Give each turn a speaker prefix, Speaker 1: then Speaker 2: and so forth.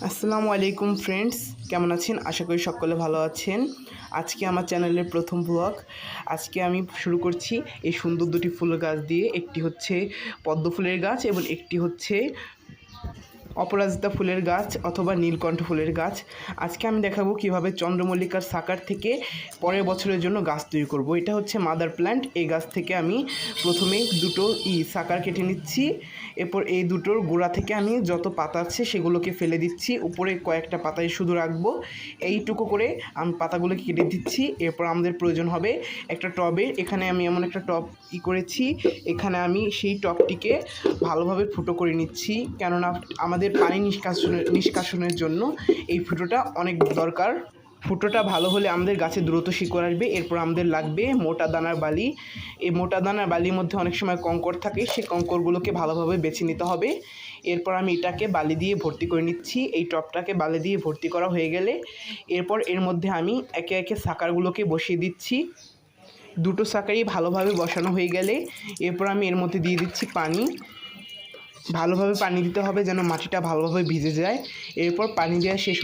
Speaker 1: আসসালামু আলাইকুম ফ্রেন্ডস, কেমন আছেন? আশা করি সকলে ভালো আছেন। আজকে আমার চ্যানেলের প্রথম ব্লগ। আজকে আমি শুরু করছি এই সুন্দর দুটি ফুল গাছ দিয়ে। একটি হচ্ছে পদ্ম ফুলের গাছ এবং একটি হচ্ছে অপরাজিতা ফুলের গাছ অথবা নীলকণ্ঠ ফুলের গাছ। আজকে আমি দেখাবো কিভাবে চন্দ্রমল্লিকার সাকার থেকে পরের বছরের জন্য গাছ তৈরি করব। এটা হচ্ছে মাদার প্ল্যান্ট। এই গাছ থেকে আমি প্রথমে দুটো সাকার কেটে নিচ্ছি। এরপর এই দুটোর গোড়া থেকে আমি যত পাতা আছে সেগুলোকে ফেলে দিচ্ছি, উপরে কয়েকটা পাতাই শুধু রাখবো। এইটুকু করে আমি পাতাগুলোকে কেটে দিচ্ছি। এরপর আমাদের প্রয়োজন হবে একটা টবের। এখানে আমি এমন একটা টব করেছি, এখানে আমি সেই টবটিকে ভালোভাবে ফুটো করে নিচ্ছি, কেননা আমাদের পানি নিষ্কাশনের জন্য এই ফুটোটা অনেক দরকার। ফুটোটা ভালো হলে আমাদের গাছে দ্রুত শিকড় আসবে। এরপর আমাদের লাগবে মোটা দানার বালি। এই মোটা দানার বালির মধ্যে অনেক সময় কঙ্কর থাকে, সেই কঙ্করগুলোকে ভালোভাবে বেছে নিতে হবে। এরপর আমি এটাকে বালি দিয়ে ভর্তি করে নিচ্ছি। এই টবটাকে বালি দিয়ে ভর্তি করা হয়ে গেলে এরপর এর মধ্যে আমি একে একে সাকারগুলোকে বসিয়ে দিচ্ছি। দুটো সাকারই ভালোভাবে বসানো হয়ে গেলে এরপর আমি এর মধ্যে দিয়ে দিচ্ছি পানি। ভালোভাবে পানি দিতে হবে যেন মাটিটা ভালোভাবে ভিজে যায়। এরপর পানি দেওয়া শেষ